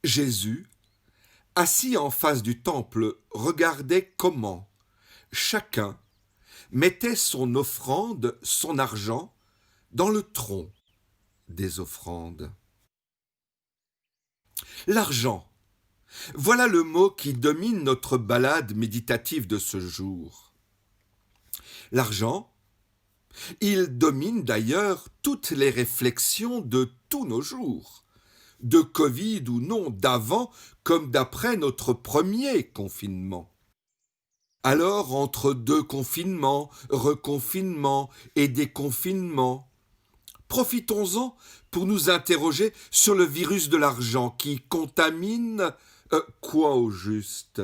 Jésus, assis en face du temple, regardait comment chacun mettait son offrande, son argent, dans le tronc des offrandes. L'argent, voilà le mot qui domine notre balade méditative de ce jour. L'argent, il domine d'ailleurs toutes les réflexions de tous nos jours, de Covid ou non, d'avant comme d'après notre premier confinement. Alors, entre deux confinements, reconfinements et déconfinements, profitons-en pour nous interroger sur le virus de l'argent qui contamine quoi au juste?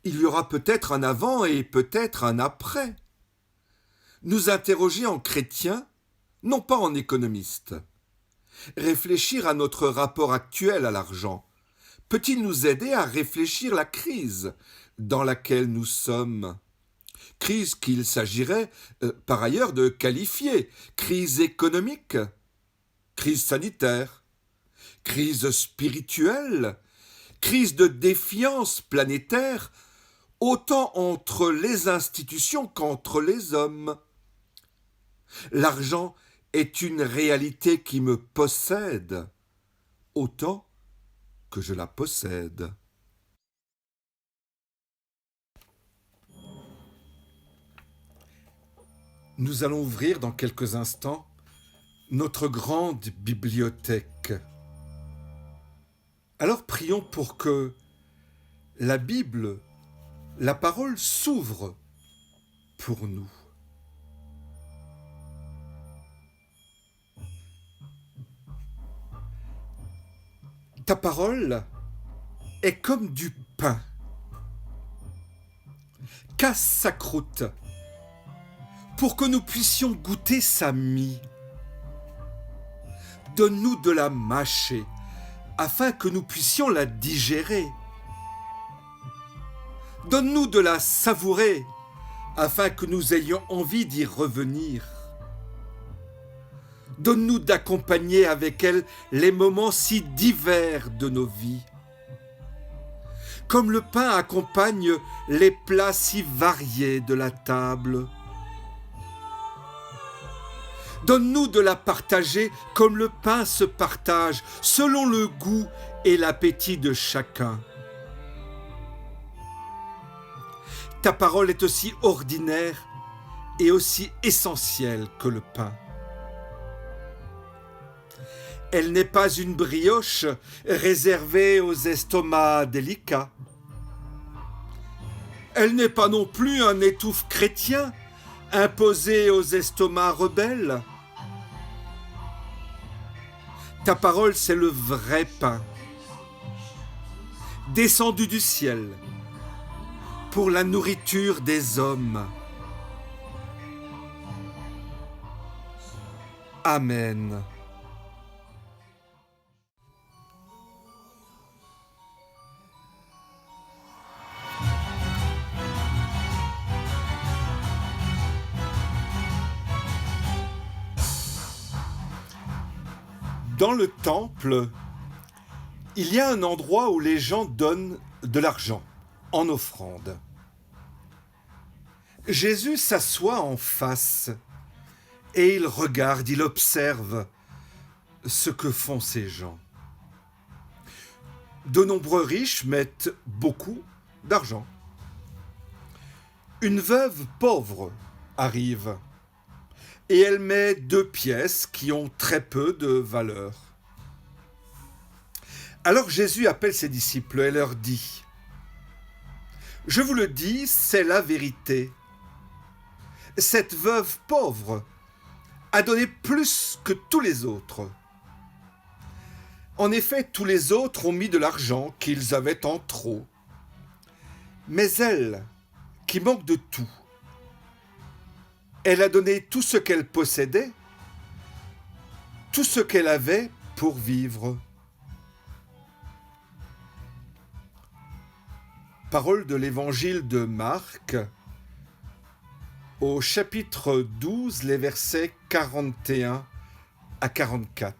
Il y aura peut-être un avant et peut-être un après. Nous interroger en chrétien, non pas en économiste. Réfléchir à notre rapport actuel à l'argent peut-il nous aider à réfléchir la crise dans laquelle nous sommes? Crise qu'il s'agirait par ailleurs de qualifier, crise économique, crise sanitaire, crise spirituelle, crise de défiance planétaire, autant entre les institutions qu'entre les hommes. L'argent est une réalité qui me possède, autant que je la possède. Nous allons ouvrir dans quelques instants notre grande bibliothèque. Alors prions pour que la Bible, la parole s'ouvre pour nous. Ta parole est comme du pain. Casse sa croûte pour que nous puissions goûter sa mie. Donne-nous de la mâcher afin que nous puissions la digérer. Donne-nous de la savourer afin que nous ayons envie d'y revenir. Donne-nous d'accompagner avec elle les moments si divers de nos vies. Comme le pain accompagne les plats si variés de la table. Donne-nous de la partager comme le pain se partage, selon le goût et l'appétit de chacun. Ta parole est aussi ordinaire et aussi essentielle que le pain. Elle n'est pas une brioche réservée aux estomacs délicats. Elle n'est pas non plus un étouffe chrétien imposé aux estomacs rebelles. Ta parole, c'est le vrai pain, descendu du ciel, pour la nourriture des hommes. Amen. Dans le temple, il y a un endroit où les gens donnent de l'argent en offrande. Jésus s'assoit en face et il regarde, il observe ce que font ces gens. De nombreux riches mettent beaucoup d'argent. Une veuve pauvre arrive et elle met 2 pièces qui ont très peu de valeur. Alors Jésus appelle ses disciples et leur dit : « Je vous le dis, c'est la vérité. Cette veuve pauvre a donné plus que tous les autres. En effet, tous les autres ont mis de l'argent qu'ils avaient en trop. Mais elle, qui manque de tout, elle a donné tout ce qu'elle possédait, tout ce qu'elle avait pour vivre. » Parole de l'évangile de Marc, au chapitre 12, les versets 41 à 44.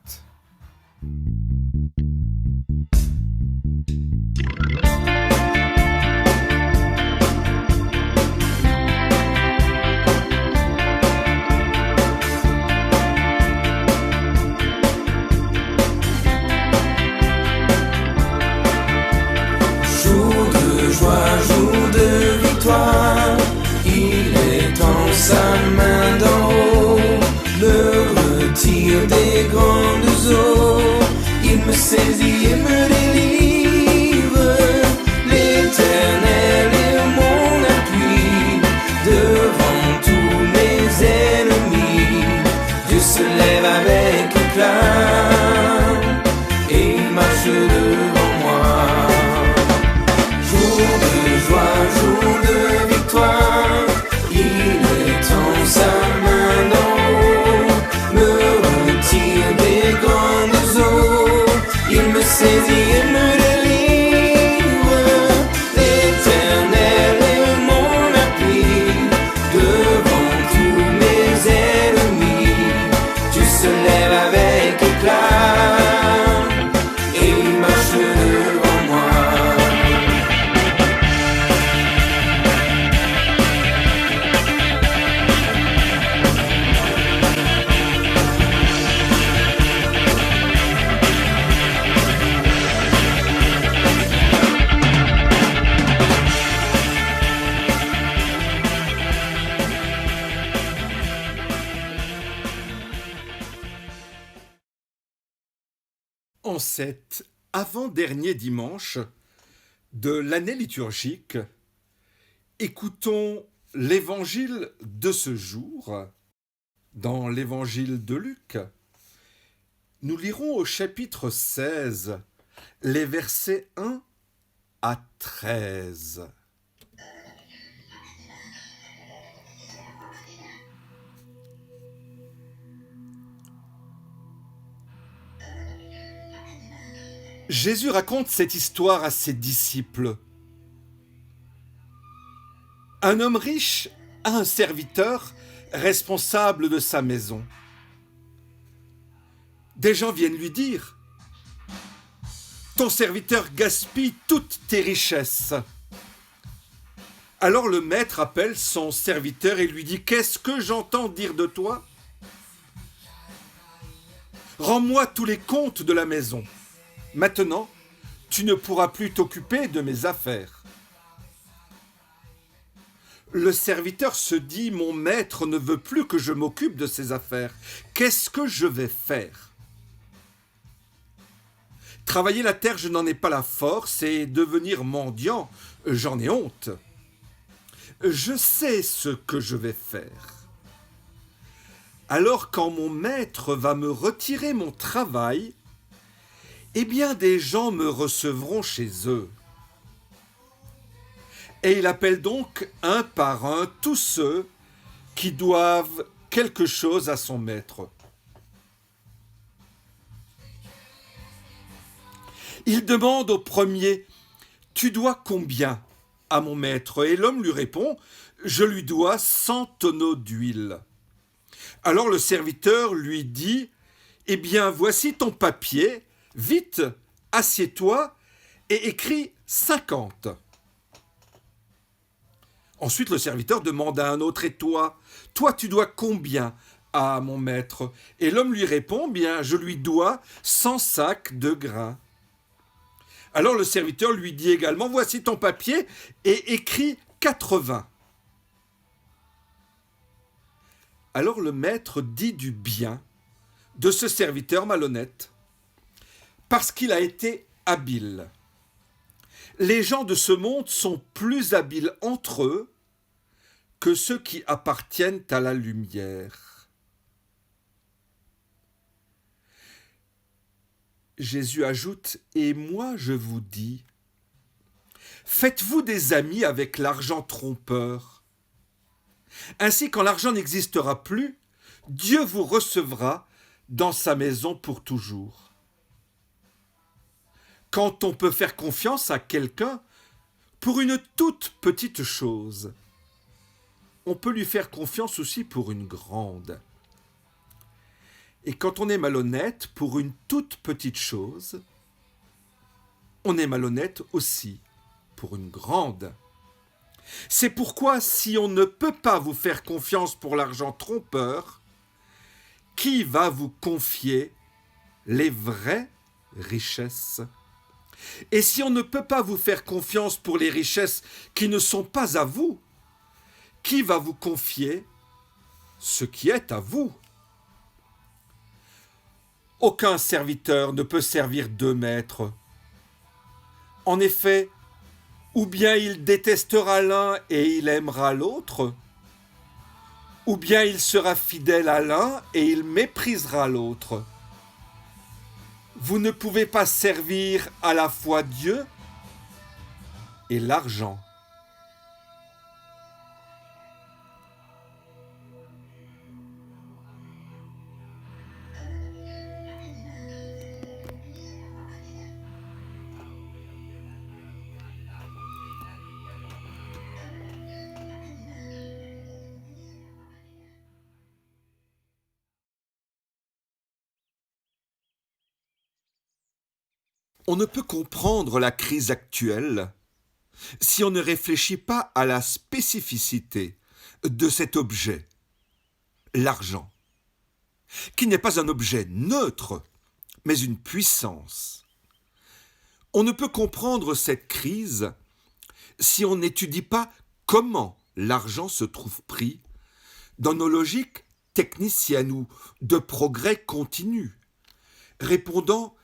En cet avant-dernier dimanche de l'année liturgique, écoutons l'évangile de ce jour. Dans l'évangile de Luc, nous lirons au chapitre 16, les versets 1 à 13. Jésus raconte cette histoire à ses disciples. Un homme riche a un serviteur responsable de sa maison. Des gens viennent lui dire : « Ton serviteur gaspille toutes tes richesses. » Alors le maître appelle son serviteur et lui dit : « Qu'est-ce que j'entends dire de toi ? Rends-moi tous les comptes de la maison. Maintenant, tu ne pourras plus t'occuper de mes affaires. » Le serviteur se dit : « Mon maître ne veut plus que je m'occupe de ses affaires. Qu'est-ce que je vais faire ? Travailler la terre, je n'en ai pas la force, et devenir mendiant, j'en ai honte. Je sais ce que je vais faire. Alors quand mon maître va me retirer mon travail, eh bien des gens me recevront chez eux. » Et il appelle donc un par un tous ceux qui doivent quelque chose à son maître. Il demande au premier : « Tu dois combien à mon maître ?» Et l'homme lui répond : « Je lui dois 100 tonneaux d'huile. » Alors le serviteur lui dit : « Eh bien, voici ton papier, vite, assieds-toi et écris 50. » Ensuite, le serviteur demande à un autre : « Et toi, tu dois combien à mon maître ?» Et l'homme lui répond : « Bien, je lui dois 100 sacs de grains. » Alors le serviteur lui dit également : « Voici ton papier et écris 80. » Alors le maître dit du bien de ce serviteur malhonnête, parce qu'il a été habile. Les gens de ce monde sont plus habiles entre eux que ceux qui appartiennent à la lumière. Jésus ajoute : « Et moi je vous dis, faites-vous des amis avec l'argent trompeur. Ainsi, quand l'argent n'existera plus, Dieu vous recevra dans sa maison pour toujours. » Quand on peut faire confiance à quelqu'un pour une toute petite chose, on peut lui faire confiance aussi pour une grande. Et quand on est malhonnête pour une toute petite chose, on est malhonnête aussi pour une grande. C'est pourquoi, si on ne peut pas vous faire confiance pour l'argent trompeur, qui va vous confier les vraies richesses ? Et si on ne peut pas vous faire confiance pour les richesses qui ne sont pas à vous, qui va vous confier ce qui est à vous ? Aucun serviteur ne peut servir deux maîtres. En effet, ou bien il détestera l'un et il aimera l'autre, ou bien il sera fidèle à l'un et il méprisera l'autre. Vous ne pouvez pas servir à la fois Dieu et l'argent. On ne peut comprendre la crise actuelle si on ne réfléchit pas à la spécificité de cet objet, l'argent, qui n'est pas un objet neutre, mais une puissance. On ne peut comprendre cette crise si on n'étudie pas comment l'argent se trouve pris dans nos logiques techniciennes ou de progrès continu, répondant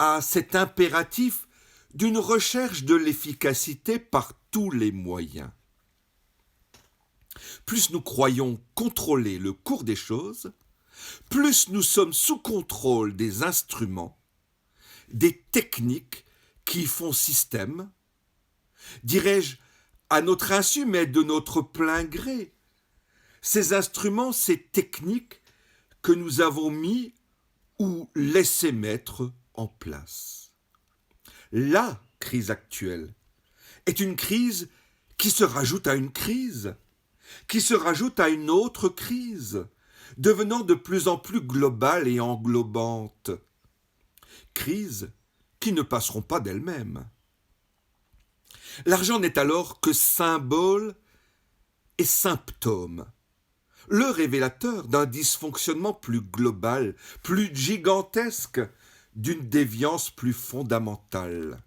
à cet impératif d'une recherche de l'efficacité par tous les moyens. Plus nous croyons contrôler le cours des choses, plus nous sommes sous contrôle des instruments, des techniques qui font système, dirais-je à notre insu, mais de notre plein gré. Ces instruments, ces techniques que nous avons mis ou laissé mettre en place. La crise actuelle est une crise qui se rajoute à une crise, qui se rajoute à une autre crise, devenant de plus en plus globale et englobante. Crises qui ne passeront pas d'elles-mêmes. L'argent n'est alors que symbole et symptôme, le révélateur d'un dysfonctionnement plus global, plus gigantesque, d'une déviance plus fondamentale.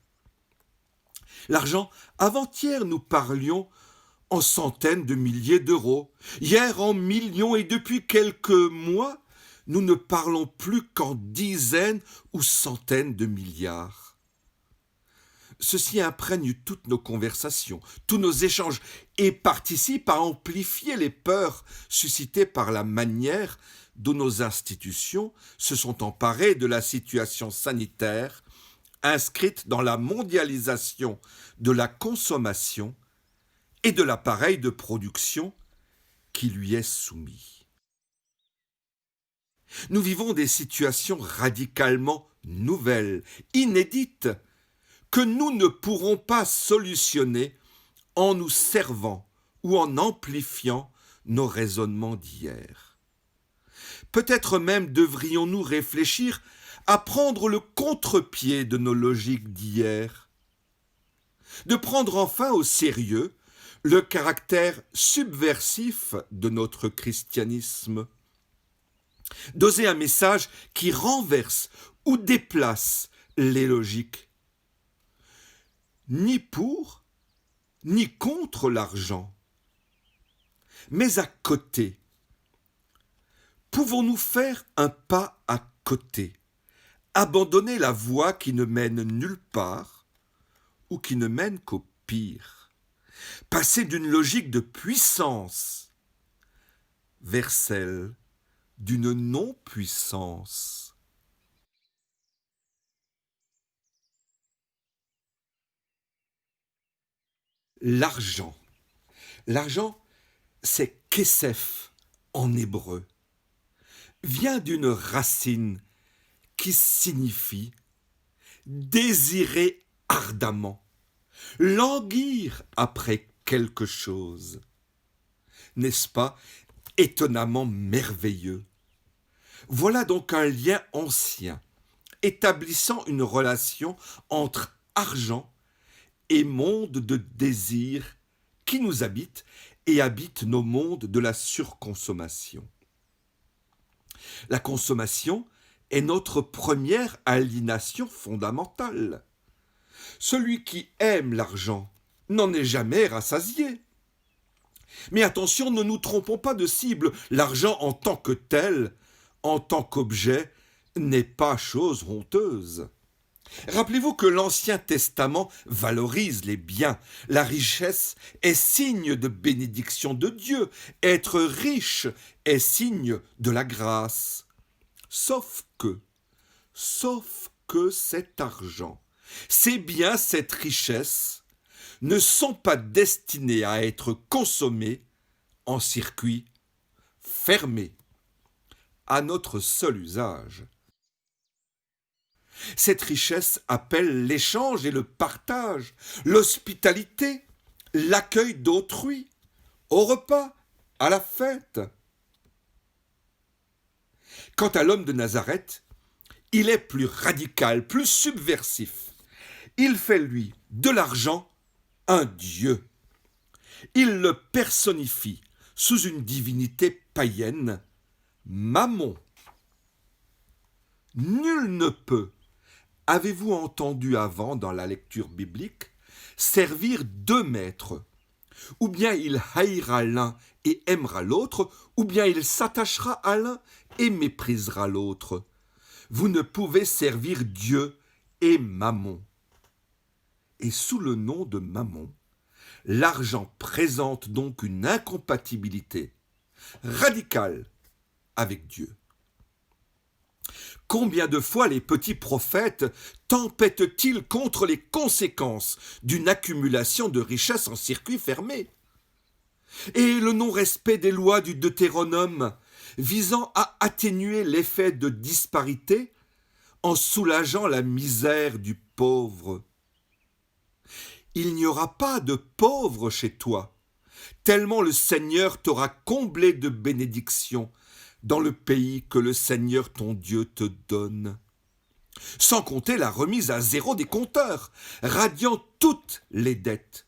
L'argent, avant-hier, nous parlions en centaines de milliers d'euros, hier en millions, et depuis quelques mois, nous ne parlons plus qu'en dizaines ou centaines de milliards. Ceci imprègne toutes nos conversations, tous nos échanges, et participe à amplifier les peurs suscitées par la manière dont nos institutions se sont emparées de la situation sanitaire inscrite dans la mondialisation de la consommation et de l'appareil de production qui lui est soumis. Nous vivons des situations radicalement nouvelles, inédites, que nous ne pourrons pas solutionner en nous servant ou en amplifiant nos raisonnements d'hier. Peut-être même devrions-nous réfléchir à prendre le contre-pied de nos logiques d'hier, de prendre enfin au sérieux le caractère subversif de notre christianisme, d'oser un message qui renverse ou déplace les logiques, ni pour, ni contre l'argent. Mais à côté, pouvons-nous faire un pas à côté, abandonner la voie qui ne mène nulle part ou qui ne mène qu'au pire, passer d'une logique de puissance vers celle d'une non-puissance. L'argent. L'argent, c'est kesef en hébreu, vient d'une racine qui signifie désirer ardemment, languir après quelque chose. N'est-ce pas étonnamment merveilleux? Voilà donc un lien ancien, établissant une relation entre argent et monde de désir qui nous habite et habite nos mondes de la surconsommation. La consommation est notre première aliénation fondamentale. Celui qui aime l'argent n'en est jamais rassasié. Mais attention, ne nous trompons pas de cible. L'argent en tant que tel, en tant qu'objet, n'est pas chose honteuse. Rappelez-vous que l'Ancien Testament valorise les biens. La richesse est signe de bénédiction de Dieu. Être riche est signe de la grâce. Sauf que cet argent, ces biens, cette richesse, ne sont pas destinés à être consommés en circuit fermé, à notre seul usage. Cette richesse appelle l'échange et le partage, l'hospitalité, l'accueil d'autrui, au repas, à la fête. Quant à l'homme de Nazareth, il est plus radical, plus subversif. Il fait, lui, de l'argent un dieu. Il le personnifie sous une divinité païenne, Mammon. Nul ne peut, avez-vous entendu avant dans la lecture biblique, servir deux maîtres. Ou bien il haïra l'un et aimera l'autre, ou bien il s'attachera à l'un et méprisera l'autre. Vous ne pouvez servir Dieu et Mammon. Et sous le nom de Mammon, l'argent présente donc une incompatibilité radicale avec Dieu. Combien de fois les petits prophètes tempêtent-ils contre les conséquences d'une accumulation de richesses en circuit fermé ? Et le non-respect des lois du Deutéronome visant à atténuer l'effet de disparité en soulageant la misère du pauvre. Il n'y aura pas de pauvre chez toi, tellement le Seigneur t'aura comblé de bénédictions dans le pays que le Seigneur ton Dieu te donne. Sans compter la remise à zéro des compteurs, radiant toutes les dettes.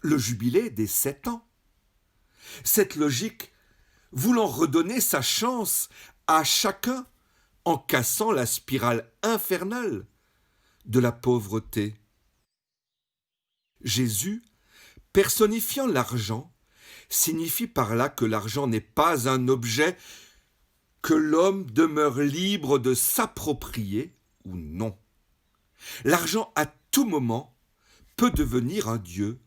Le jubilé des 7 ans. Cette logique voulant redonner sa chance à chacun en cassant la spirale infernale de la pauvreté. Jésus, personnifiant l'argent, signifie par là que l'argent n'est pas un objet que l'homme demeure libre de s'approprier ou non. L'argent, à tout moment, peut devenir un dieu,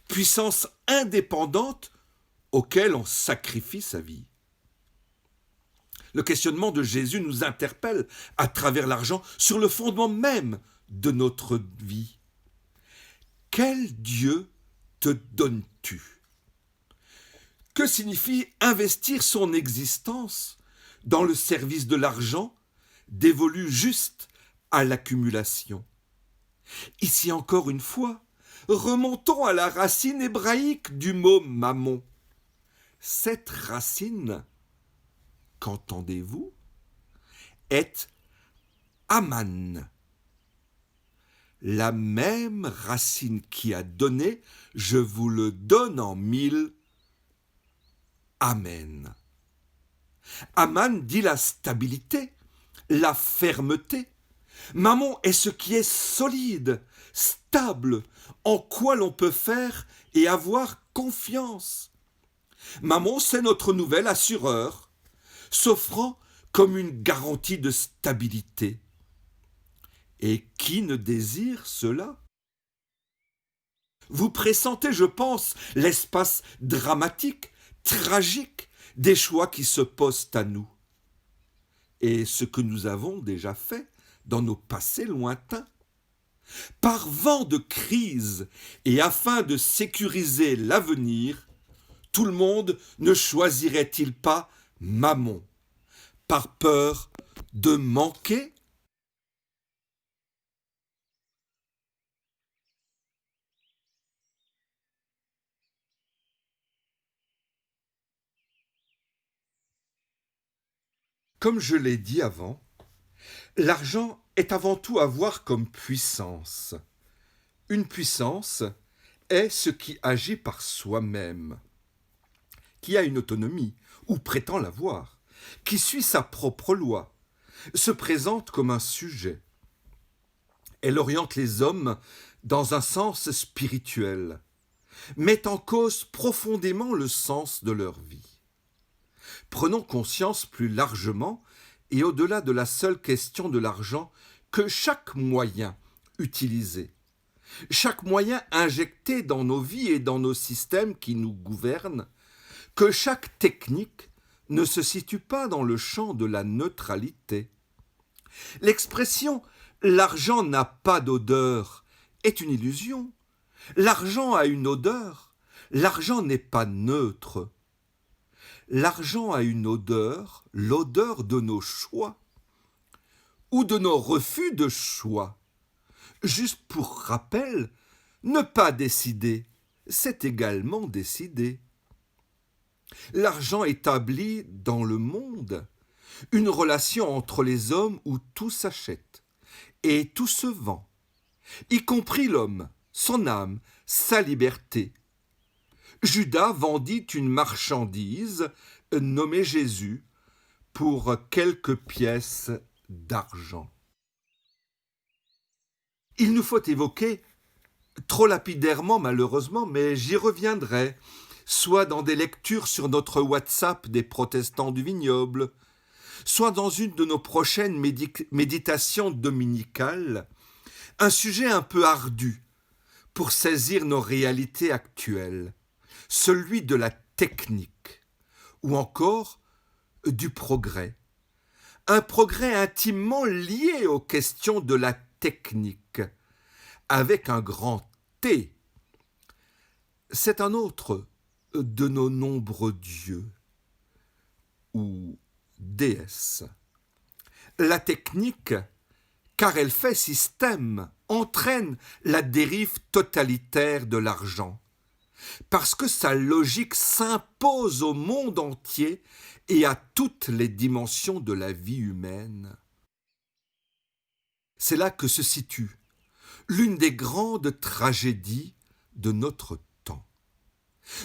puissance indépendante auquel on sacrifie sa vie. Le questionnement de Jésus nous interpelle à travers l'argent sur le fondement même de notre vie. Quel Dieu te donnes-tu ? Que signifie investir son existence dans le service de l'argent dévolu juste à l'accumulation ? Ici encore une fois, remontons à la racine hébraïque du mot mammon. Cette racine, qu'entendez-vous, est Aman. La même racine qui a donné, je vous le donne en 1000. Amen. Aman dit la stabilité, la fermeté. Mammon est ce qui est solide, stable, en quoi l'on peut faire et avoir confiance. Mammon, c'est notre nouvel assureur, s'offrant comme une garantie de stabilité. Et qui ne désire cela ? Vous pressentez, je pense, l'espace dramatique, tragique des choix qui se posent à nous. Et ce que nous avons déjà fait dans nos passés lointains. Par vent de crise et afin de sécuriser l'avenir, tout le monde ne choisirait-il pas Mammon, par peur de manquer ? Comme je l'ai dit avant, l'argent est avant tout à voir comme puissance. Une puissance est ce qui agit par soi-même, qui a une autonomie, ou prétend l'avoir, qui suit sa propre loi, se présente comme un sujet. Elle oriente les hommes dans un sens spirituel, met en cause profondément le sens de leur vie. Prenons conscience plus largement et au-delà de la seule question de l'argent que chaque moyen utilisé, chaque moyen injecté dans nos vies et dans nos systèmes qui nous gouvernent, que chaque technique ne se situe pas dans le champ de la neutralité. L'expression « l'argent n'a pas d'odeur » est une illusion. L'argent a une odeur. L'argent n'est pas neutre. L'argent a une odeur, l'odeur de nos choix ou de nos refus de choix. Juste pour rappel, ne pas décider, c'est également décider. L'argent établit dans le monde une relation entre les hommes où tout s'achète et tout se vend, y compris l'homme, son âme, sa liberté. Judas vendit une marchandise nommée Jésus pour quelques pièces d'argent. Il nous faut évoquer, trop lapidairement malheureusement, mais j'y reviendrai, soit dans des lectures sur notre WhatsApp des protestants du vignoble, soit dans une de nos prochaines méditations dominicales, un sujet un peu ardu pour saisir nos réalités actuelles, celui de la technique, ou encore du progrès. Un progrès intimement lié aux questions de la technique, avec un grand T. C'est un autre de nos nombreux dieux, ou déesses. La technique, car elle fait système, entraîne la dérive totalitaire de l'argent, parce que sa logique s'impose au monde entier et à toutes les dimensions de la vie humaine. C'est là que se situe l'une des grandes tragédies de notre temps.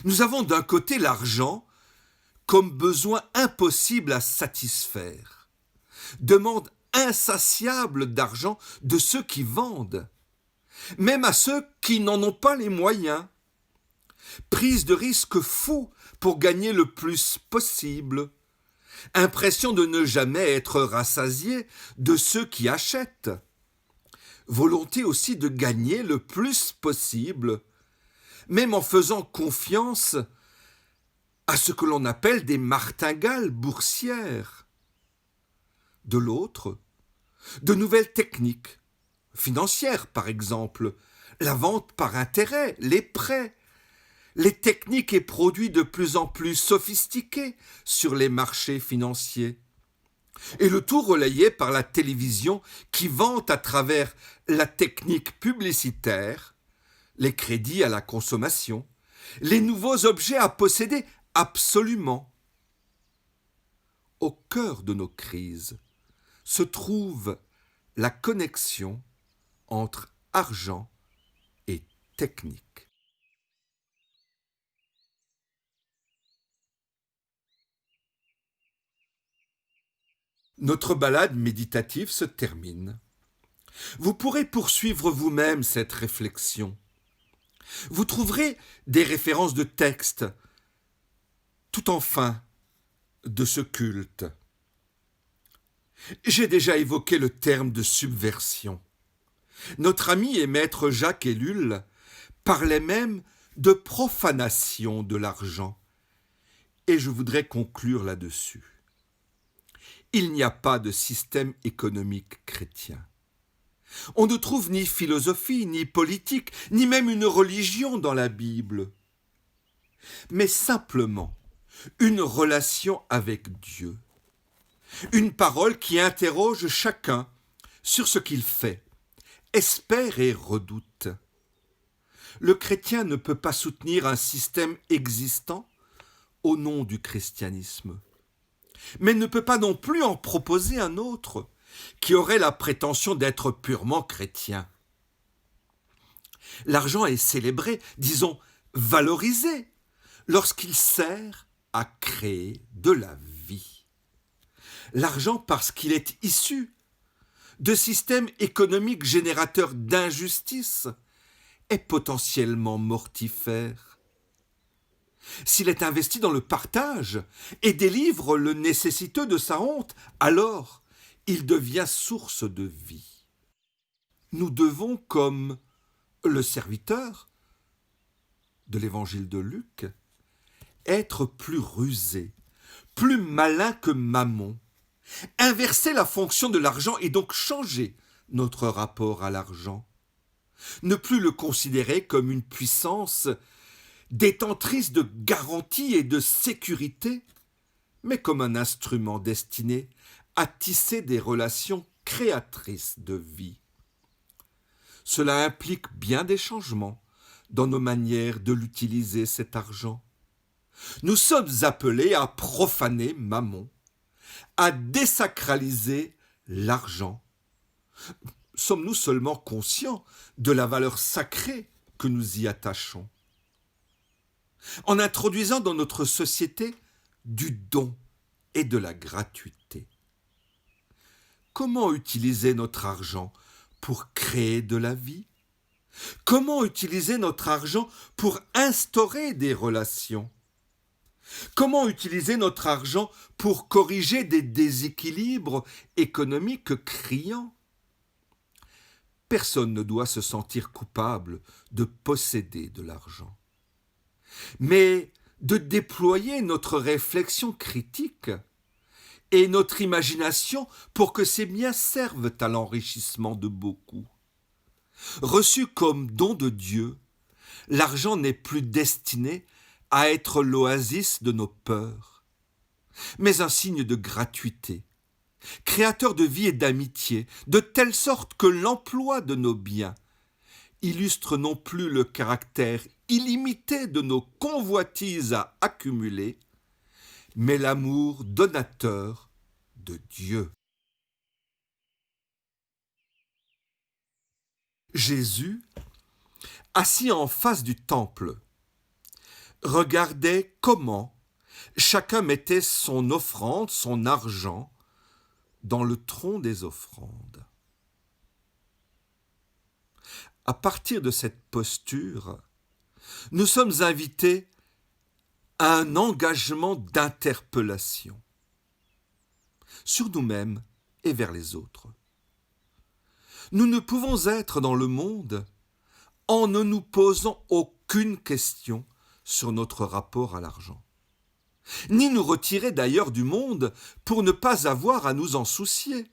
Nous avons d'un côté l'argent comme besoin impossible à satisfaire, demande insatiable d'argent de ceux qui vendent, même à ceux qui n'en ont pas les moyens, prise de risques fous pour gagner le plus possible, impression de ne jamais être rassasié de ceux qui achètent, volonté aussi de gagner le plus possible, même en faisant confiance à ce que l'on appelle des martingales boursières. De l'autre, de nouvelles techniques, financières par exemple, la vente par intérêt, les prêts, les techniques et produits de plus en plus sophistiqués sur les marchés financiers. Et le tout relayé par la télévision qui vante à travers la technique publicitaire, les crédits à la consommation, les nouveaux objets à posséder absolument. Au cœur de nos crises se trouve la connexion entre argent et technique. Notre balade méditative se termine. Vous pourrez poursuivre vous-même cette réflexion. Vous trouverez des références de textes tout en fin de ce culte. J'ai déjà évoqué le terme de subversion. Notre ami et maître Jacques Ellul parlait même de profanation de l'argent. Et je voudrais conclure là-dessus. Il n'y a pas de système économique chrétien. On ne trouve ni philosophie, ni politique, ni même une religion dans la Bible, mais simplement une relation avec Dieu, une parole qui interroge chacun sur ce qu'il fait, espère et redoute. Le chrétien ne peut pas soutenir un système existant au nom du christianisme, mais ne peut pas non plus en proposer un autre qui aurait la prétention d'être purement chrétien. L'argent est célébré, disons valorisé, lorsqu'il sert à créer de la vie. L'argent, parce qu'il est issu de systèmes économiques générateurs d'injustice, est potentiellement mortifère. S'il est investi dans le partage et délivre le nécessiteux de sa honte, alors il devient source de vie. Nous devons, comme le serviteur de l'évangile de Luc, être plus rusés, plus malins que Mammon, inverser la fonction de l'argent et donc changer notre rapport à l'argent. Ne plus le considérer comme une puissance détentrice de garanties et de sécurité, mais comme un instrument destiné à tisser des relations créatrices de vie. Cela implique bien des changements dans nos manières de l'utiliser, cet argent. Nous sommes appelés à profaner Mammon, à désacraliser l'argent. Sommes-nous seulement conscients de la valeur sacrée que nous y attachons? En introduisant dans notre société du don et de la gratuité. Comment utiliser notre argent pour créer de la vie? Comment utiliser notre argent pour instaurer des relations? Comment utiliser notre argent pour corriger des déséquilibres économiques criants? Personne ne doit se sentir coupable de posséder de l'argent, mais de déployer notre réflexion critique et notre imagination pour que ces biens servent à l'enrichissement de beaucoup. Reçu comme don de Dieu, l'argent n'est plus destiné à être l'oasis de nos peurs, mais un signe de gratuité, créateur de vie et d'amitié, de telle sorte que l'emploi de nos biens illustre non plus le caractère illimité de nos convoitises à accumuler, mais l'amour donateur de Dieu. Jésus, assis en face du temple, regardait comment chacun mettait son offrande, son argent, dans le tronc des offrandes. À partir de cette posture, nous sommes invités à un engagement d'interpellation sur nous-mêmes et vers les autres. Nous ne pouvons être dans le monde en ne nous posant aucune question sur notre rapport à l'argent, ni nous retirer d'ailleurs du monde pour ne pas avoir à nous en soucier.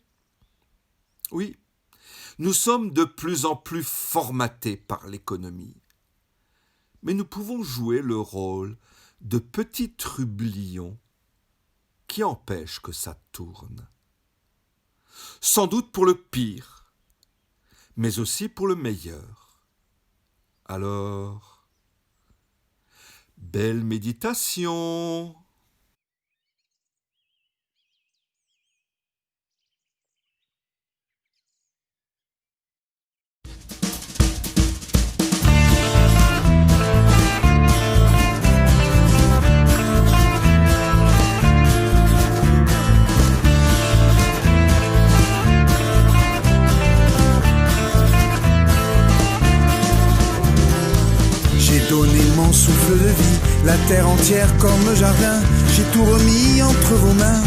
Oui, nous sommes de plus en plus formatés par l'économie, mais nous pouvons jouer le rôle de petits trublions qui empêchent que ça tourne. Sans doute pour le pire, mais aussi pour le meilleur. Alors, belle méditation! Donné mon souffle de vie, la terre entière comme jardin, j'ai tout remis entre vos mains.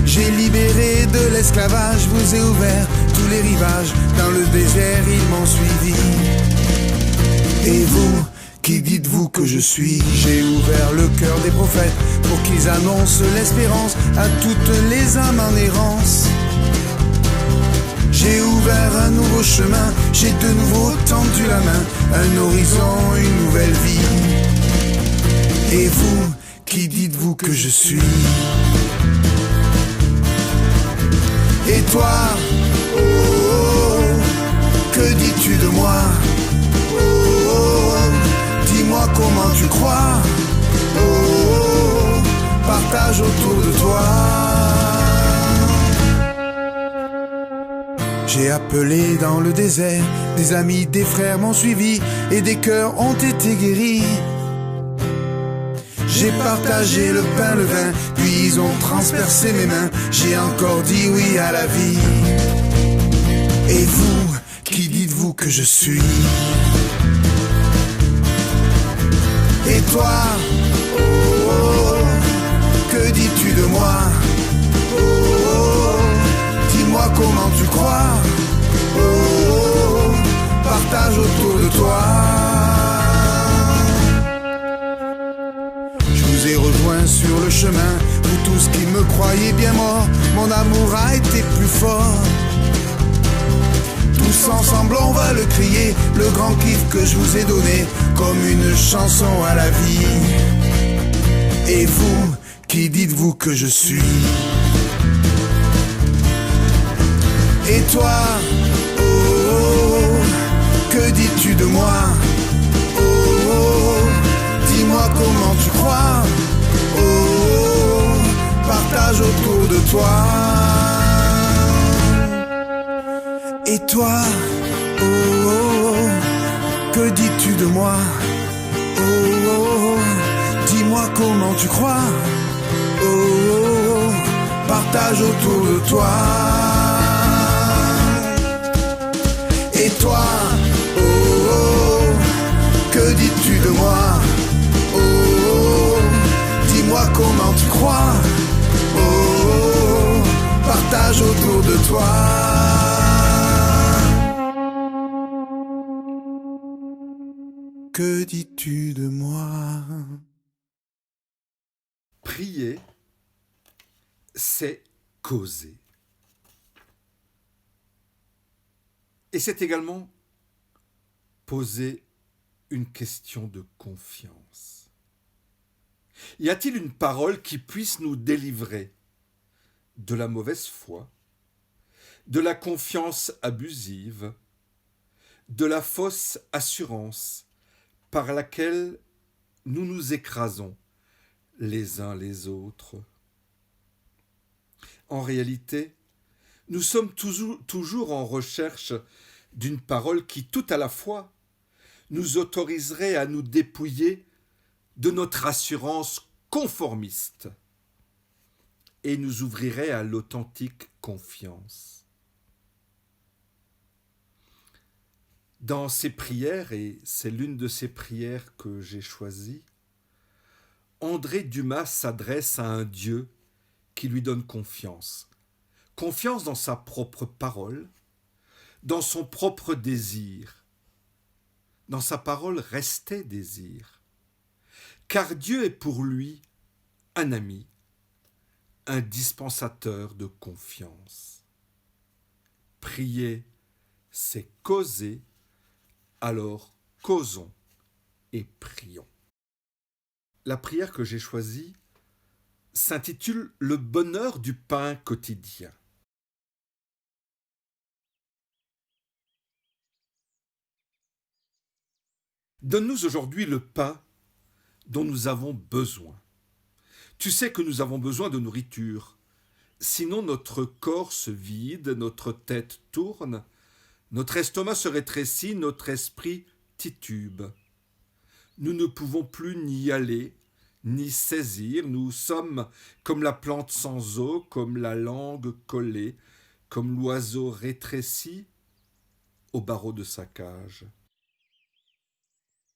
J'ai libéré de l'esclavage, vous ai ouvert tous les rivages, dans le désert ils m'ont suivi. Et vous, qui dites-vous que je suis? J'ai ouvert le cœur des prophètes pour qu'ils annoncent l'espérance à toutes les âmes en errance. J'ai ouvert un nouveau chemin, j'ai de nouveau tendu la main, un horizon, une nouvelle vie. Et vous, qui dites-vous que je suis? Et toi, oh, oh, que dis-tu de moi? Oh, oh, dis-moi comment tu crois? Oh, oh, partage autour de toi. J'ai appelé dans le désert, des amis, des frères m'ont suivi et des cœurs ont été guéris. J'ai partagé le pain, le vin, puis ils ont transpercé mes mains. J'ai encore dit oui à la vie. Et vous, qui dites-vous que je suis? Et toi, oh, oh, que dis-tu de moi? Oh, oh, dis-moi comment tu crois? Oh, oh, partage autour de toi. Je vous ai rejoint sur le chemin, vous tous qui me croyez bien mort, mon amour a été plus fort. Tous ensemble on va le crier, le grand kiff que je vous ai donné, comme une chanson à la vie. Et vous, qui dites-vous que je suis? Et toi, oh, oh, que dis-tu de moi? Oh, oh, dis-moi comment tu crois? Oh, oh, partage autour de toi. Et toi, oh, oh, que dis-tu de moi? Oh, oh, dis-moi comment tu crois? Oh, oh, partage autour de toi. Et toi, oh, oh, que dis-tu de moi? Oh, oh, toi. Que dis-tu de moi? Prier, c'est causer. Et c'est également poser une question de confiance. Y a-t-il une parole qui puisse nous délivrer de la mauvaise foi, de la confiance abusive, de la fausse assurance par laquelle nous nous écrasons les uns les autres? En réalité, nous sommes toujours en recherche d'une parole qui, tout à la fois, nous autoriserait à nous dépouiller de notre assurance conformiste et nous ouvrirait à l'authentique confiance. Dans ces prières, et c'est l'une de ces prières que j'ai choisies, André Dumas s'adresse à un Dieu qui lui donne confiance. Confiance dans sa propre parole, dans son propre désir. Dans sa parole restait désir. Car Dieu est pour lui un ami, un dispensateur de confiance. Prier, c'est causer, alors causons et prions. La prière que j'ai choisie s'intitule « Le bonheur du pain quotidien ». Donne-nous aujourd'hui le pain dont nous avons besoin. Tu sais que nous avons besoin de nourriture. Sinon notre corps se vide, notre tête tourne, notre estomac se rétrécit, notre esprit titube. Nous ne pouvons plus ni aller, ni saisir, nous sommes comme la plante sans eau, comme la langue collée, comme l'oiseau rétréci au barreau de sa cage.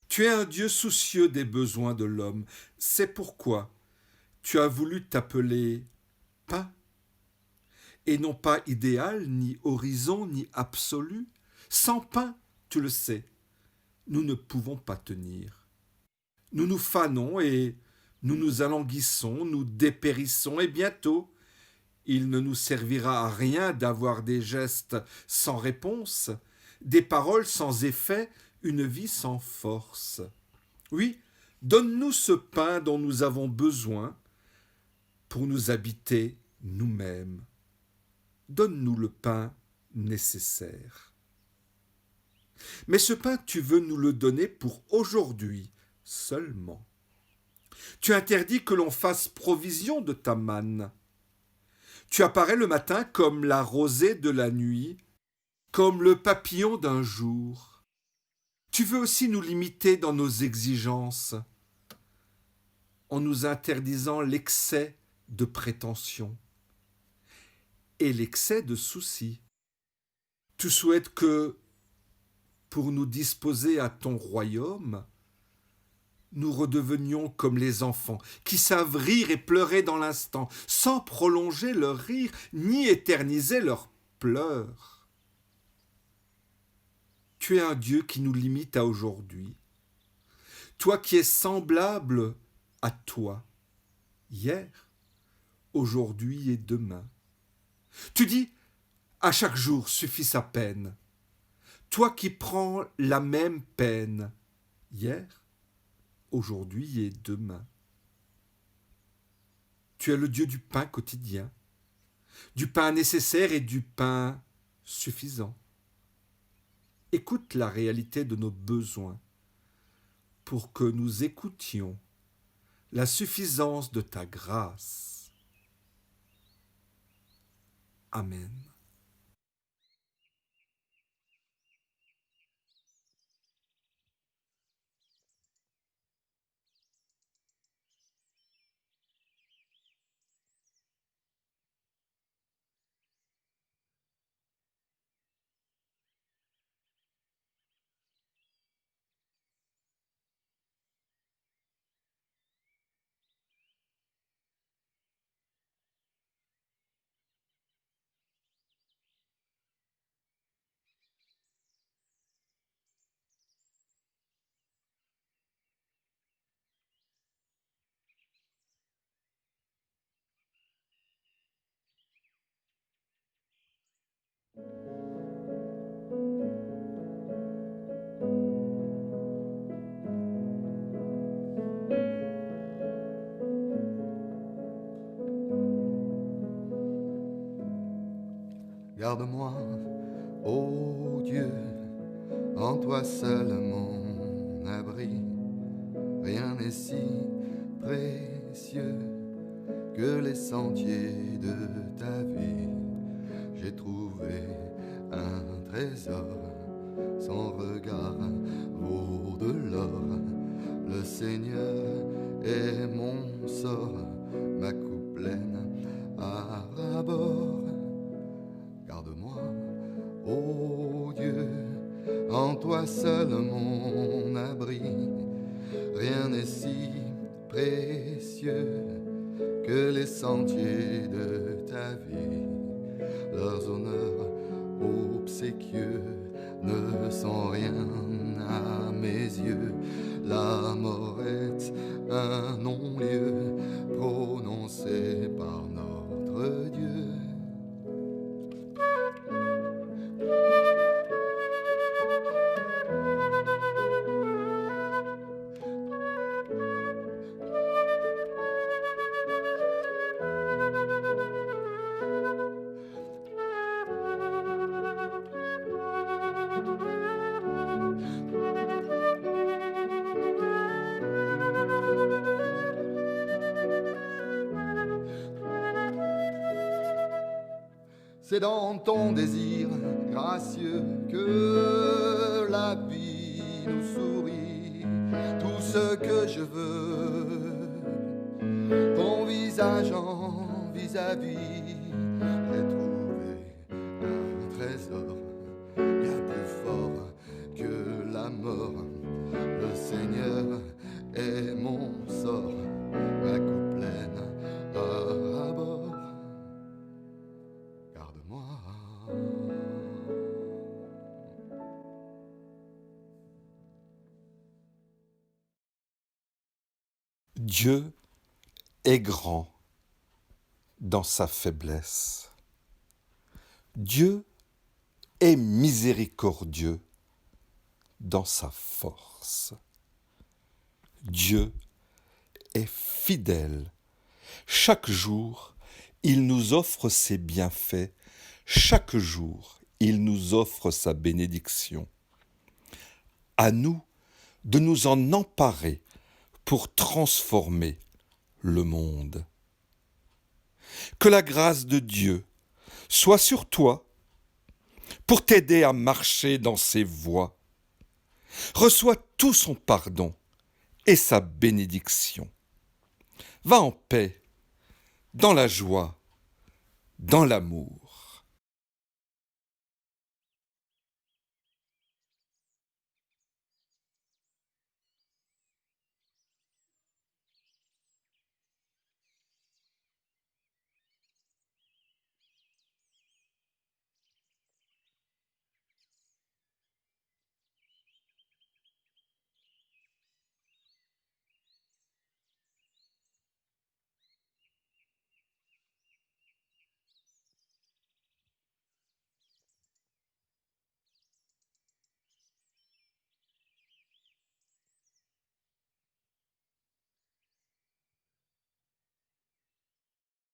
Tu es un Dieu soucieux des besoins de l'homme, c'est pourquoi tu as voulu t'appeler pain, et non pas idéal, ni horizon, ni absolu. Sans pain, tu le sais, nous ne pouvons pas tenir. Nous nous fanons et nous nous alanguissons, nous dépérissons, et bientôt, il ne nous servira à rien d'avoir des gestes sans réponse, des paroles sans effet, une vie sans force. Oui, donne-nous ce pain dont nous avons besoin pour nous habiter nous-mêmes. Donne-nous le pain nécessaire. Mais ce pain, tu veux nous le donner pour aujourd'hui seulement. Tu interdis que l'on fasse provision de ta manne. Tu apparais le matin comme la rosée de la nuit, comme le papillon d'un jour. Tu veux aussi nous limiter dans nos exigences, en nous interdisant l'excès de prétention et l'excès de soucis. Tu souhaites que, pour nous disposer à ton royaume, nous redevenions comme les enfants, qui savent rire et pleurer dans l'instant, sans prolonger leur rire, ni éterniser leurs pleurs. Tu es un Dieu qui nous limite à aujourd'hui. Toi qui es semblable à toi, hier, aujourd'hui et demain. Tu dis, à chaque jour suffit sa peine. Toi qui prends la même peine, hier, aujourd'hui et demain. Tu es le Dieu du pain quotidien, du pain nécessaire et du pain suffisant. Écoute la réalité de nos besoins pour que nous écoutions la suffisance de ta grâce. Amen. Garde-moi, ô Dieu, en toi seul mon abri. Rien n'est si précieux que les sentiers de ta vie. J'ai trouvé un trésor, son regard vaut de l'or. Le Seigneur est mon sort, ma coupe pleine à ras-bord. Garde-moi, ô Dieu, en toi seul mon abri. Rien n'est si précieux que les sentiers de ta vie. Leurs honneurs obséquieux ne sont rien à mes yeux. La mort est un non-lieu prononcé par notre Dieu. C'est dans ton désir gracieux que la vie nous sourit. Tout ce que je veux, ton visage en vis-à-vis. J'ai trouvé un trésor bien plus fort que la mort. Le Seigneur est mon sort, ma coupe pleine à ras-bord. Dieu est grand dans sa faiblesse. Dieu est miséricordieux dans sa force. Dieu est fidèle. Chaque jour, il nous offre ses bienfaits. Chaque jour, il nous offre sa bénédiction. À nous de nous en emparer pour transformer le monde. Que la grâce de Dieu soit sur toi pour t'aider à marcher dans ses voies. Reçois tout son pardon et sa bénédiction. Va en paix, dans la joie, dans l'amour.